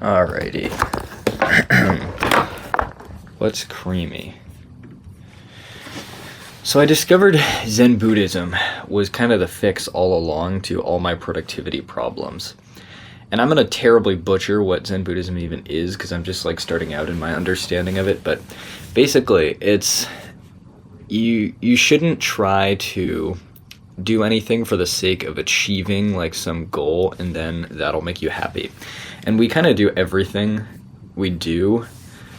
Alrighty. What's creamy? So I discovered Zen Buddhism was kind of the fix all along to all my productivity problems. And I'm going to terribly butcher what Zen Buddhism even is because I'm just like starting out in my understanding of it. But basically, it's you shouldn't try to do anything for the sake of achieving like some goal and then that'll make you happy. And we kind of do everything we do,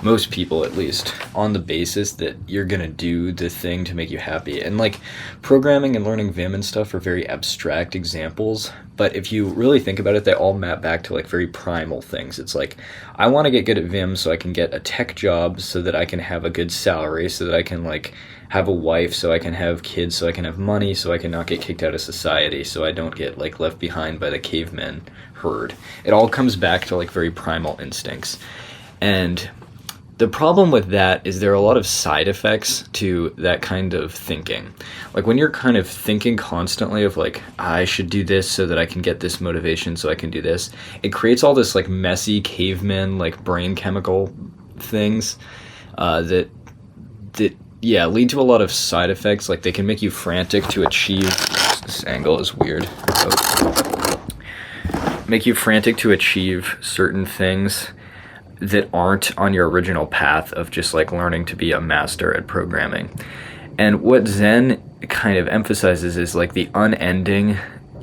most people at least, on the basis that you're gonna do the thing to make you happy. And like programming and learning Vim and stuff are very abstract examples, but if you really think about it, they all map back to like very primal things. It's like, I want to get good at Vim so I can get a tech job so that I can have a good salary, so that I can like have a wife, so I can have kids, so I can have money, so I can not get kicked out of society, so I don't get like left behind by the cavemen herd. It all comes back to like very primal instincts. And the problem with that is there are a lot of side effects to that kind of thinking. Like when you're kind of thinking constantly of like, I should do this so that I can get this motivation so I can do this, it creates all this like messy caveman like brain chemical things that lead to a lot of side effects. Like they can make you frantic to achieve, this angle is weird. Make you frantic to achieve certain things that aren't on your original path of just like learning to be a master at programming. And what Zen kind of emphasizes is like the unending,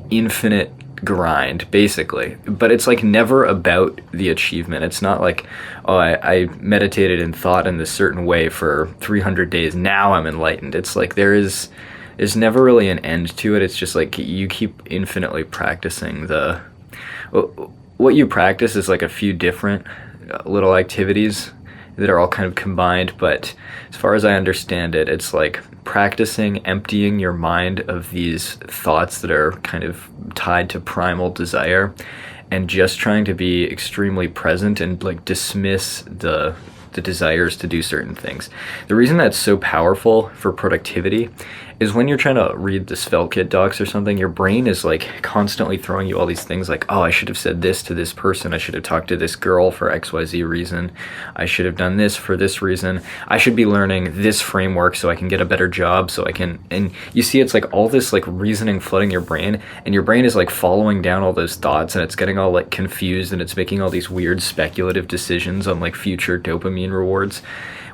infinite grind, basically. But it's like never about the achievement. It's not like, oh, I meditated and thought in this certain way for 300 days, now I'm enlightened. It's like there's never really an end to it. It's just like you keep infinitely practicing what you practice is like a few different little activities that are all kind of combined, but as far as I understand it, it's like practicing emptying your mind of these thoughts that are kind of tied to primal desire and just trying to be extremely present and like dismiss the desires to do certain things. The reason that's so powerful for productivity is when you're trying to read the Svelte docs or something, your brain is like constantly throwing you all these things like, oh, I should have said this to this person. I should have talked to this girl for XYZ reason. I should have done this for this reason. I should be learning this framework so I can get a better job so I can, and you see it's like all this like reasoning flooding your brain, and your brain is like following down all those thoughts and it's getting all like confused and it's making all these weird speculative decisions on like future dopamine rewards,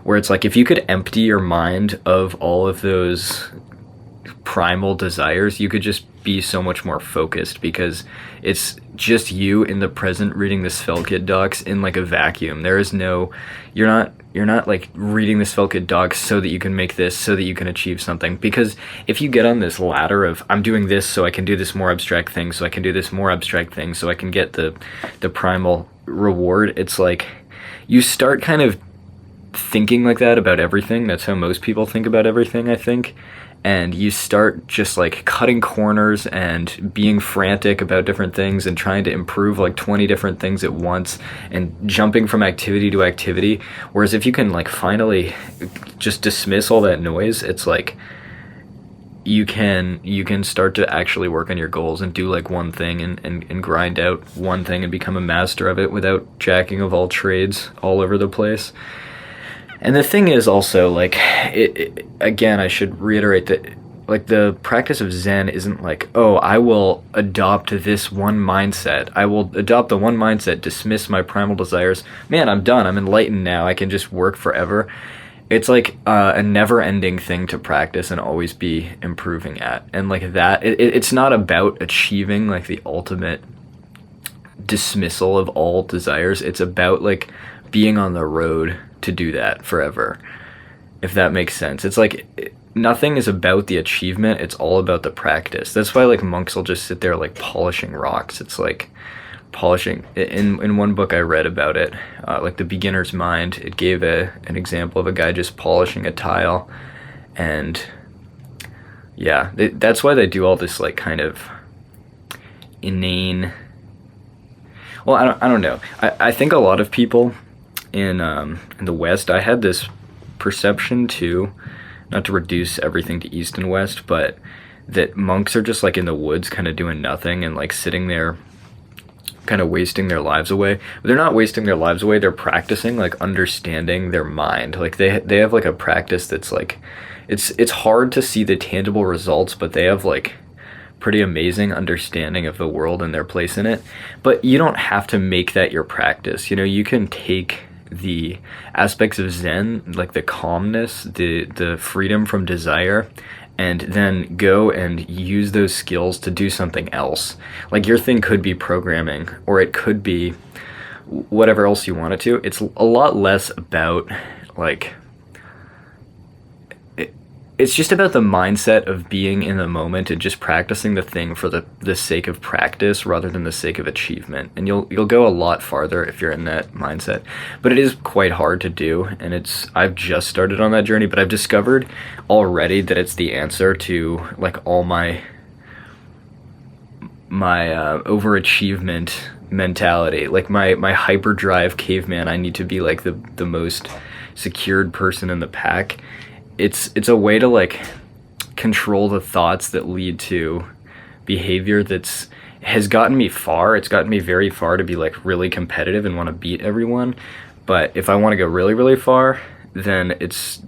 where it's like if you could empty your mind of all of those primal desires, you could just be so much more focused because it's just you in the present reading the Svelte docs in like a vacuum. There is no, you're not like reading the Svelte docs so that you can make this, so that you can achieve something. Because if you get on this ladder of I'm doing this so I can do this more abstract thing, so I can do this more abstract thing, so I can get the primal reward, it's like you start kind of thinking like that about everything. That's how most people think about everything, I think. And you start just like cutting corners and being frantic about different things and trying to improve like 20 different things at once and jumping from activity to activity. Whereas if you can like finally just dismiss all that noise, it's like you can start to actually work on your goals and do like one thing and grind out one thing and become a master of it without jacking of all trades all over the place. And the thing is also, like, again, I should reiterate that, like, the practice of Zen isn't like, oh, I will adopt this one mindset. I will adopt the one mindset, dismiss my primal desires. Man, I'm done. I'm enlightened now. I can just work forever. It's like a never-ending thing to practice and always be improving at. And, like, that, it's not about achieving, like, the ultimate dismissal of all desires. It's about, like, being on the road to do that forever, if that makes sense. It's like nothing is about the achievement, it's all about the practice. That's why like monks will just sit there like polishing rocks. It's like polishing, in one book I read about it, like The Beginner's Mind, it gave an example of a guy just polishing a tile. And yeah, that's why they do all this like kind of inane, well, I don't know. I think a lot of people in the West, I had this perception too, not to reduce everything to East and West, but that monks are just like in the woods kind of doing nothing and like sitting there kind of wasting their lives away. But they're not wasting their lives away. They're practicing like understanding their mind. Like they have like a practice that's like, it's hard to see the tangible results, but they have like pretty amazing understanding of the world and their place in it. But you don't have to make that your practice. You know, you can take the aspects of Zen, like the calmness, the freedom from desire, and then go and use those skills to do something else. Like your thing could be programming, or it could be whatever else you want it to. It's a lot less about like, it's just about the mindset of being in the moment and just practicing the thing for the sake of practice rather than the sake of achievement. And you'll go a lot farther if you're in that mindset. But it is quite hard to do, and I've just started on that journey, but I've discovered already that it's the answer to like all my overachievement mentality. Like my hyperdrive caveman, I need to be like the most secured person in the pack. It's a way to like control the thoughts that lead to behavior has gotten me far. It's gotten me very far to be like really competitive and want to beat everyone. But if I want to go really, really far, then it's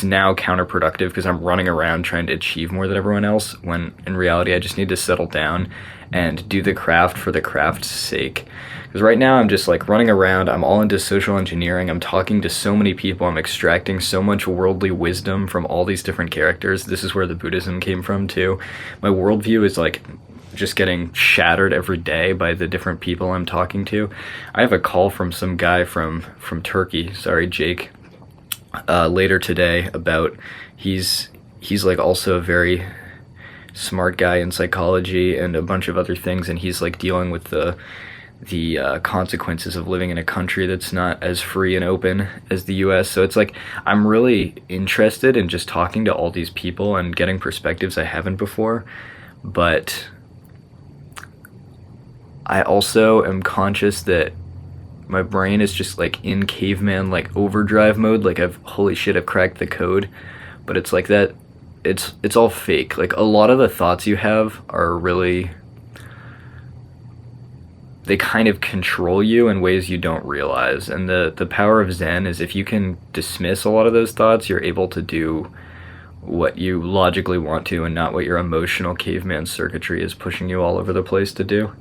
now counterproductive because I'm running around trying to achieve more than everyone else, when in reality I just need to settle down and do the craft for the craft's sake. Because right now I'm just like running around, I'm all into social engineering, I'm talking to so many people, I'm extracting so much worldly wisdom from all these different characters. This is where the Buddhism came from too. My worldview is like just getting shattered every day by the different people I'm talking to. I have a call from some guy from Turkey, sorry, Jake, later today about he's like also a very smart guy in psychology and a bunch of other things, and he's like dealing with the consequences of living in a country that's not as free and open as the US. So it's like I'm really interested in just talking to all these people and getting perspectives I haven't before, but I also am conscious that my brain is just like in caveman like overdrive mode. Like holy shit, I've cracked the code. But it's like that, it's all fake. Like a lot of the thoughts you have are really, they kind of control you in ways you don't realize. And the power of Zen is if you can dismiss a lot of those thoughts, you're able to do what you logically want to and not what your emotional caveman circuitry is pushing you all over the place to do.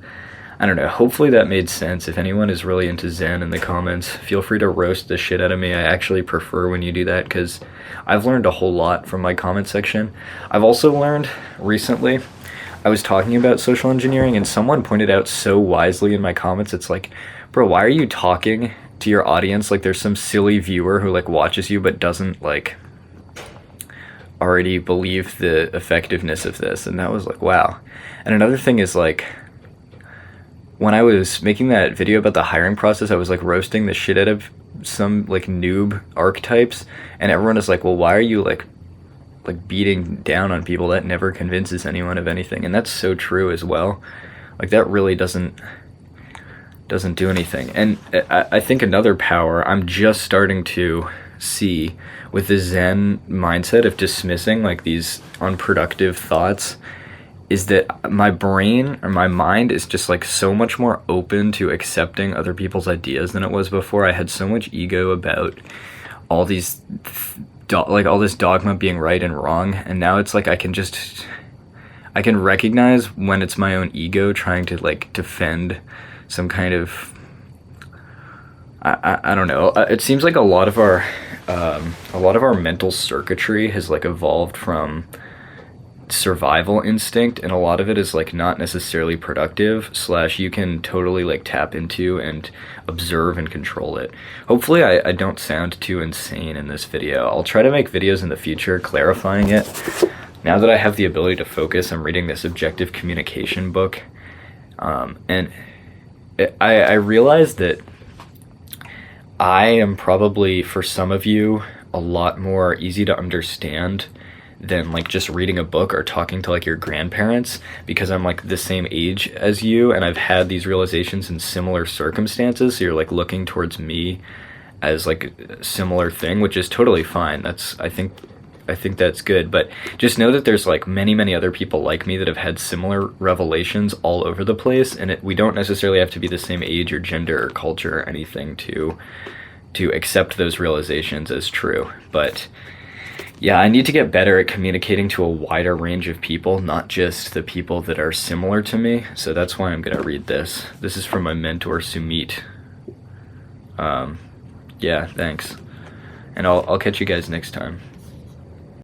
I don't know, hopefully that made sense. If anyone is really into Zen in the comments, feel free to roast the shit out of me. I actually prefer when you do that because I've learned a whole lot from my comment section. I've also learned recently, I was talking about social engineering and someone pointed out so wisely in my comments, it's like, bro, why are you talking to your audience like there's some silly viewer who like watches you but doesn't like already believe the effectiveness of this? And that was like, wow. And another thing is like, when I was making that video about the hiring process, I was like roasting the shit out of some like noob archetypes, and everyone is like, well, why are you like beating down on people? That never convinces anyone of anything. And that's so true as well. Like that really doesn't do anything. And I think another power I'm just starting to see with the Zen mindset of dismissing like these unproductive thoughts is that my brain or my mind is just like so much more open to accepting other people's ideas than it was before. I had so much ego about all these like all this dogma being right and wrong, and now it's like I can recognize when it's my own ego trying to like defend some kind of I don't know. It seems like a lot of our mental circuitry has like evolved from survival instinct, and a lot of it is like not necessarily productive / you can totally like tap into and observe and control it. Hopefully I don't sound too insane in this video. I'll try to make videos in the future clarifying it. Now that I have the ability to focus, I'm reading this objective communication book, and I realized that I am probably, for some of you, a lot more easy to understand than like just reading a book or talking to like your grandparents, because I'm like the same age as you and I've had these realizations in similar circumstances. So you're like looking towards me as like a similar thing, which is totally fine. I think I think that's good. But just know that there's like many other people like me that have had similar revelations all over the place, and we don't necessarily have to be the same age or gender or culture or anything to accept those realizations as true. But yeah, I need to get better at communicating to a wider range of people, not just the people that are similar to me. So that's why I'm going to read this. This is from my mentor, Sumit. Yeah, thanks. And I'll catch you guys next time.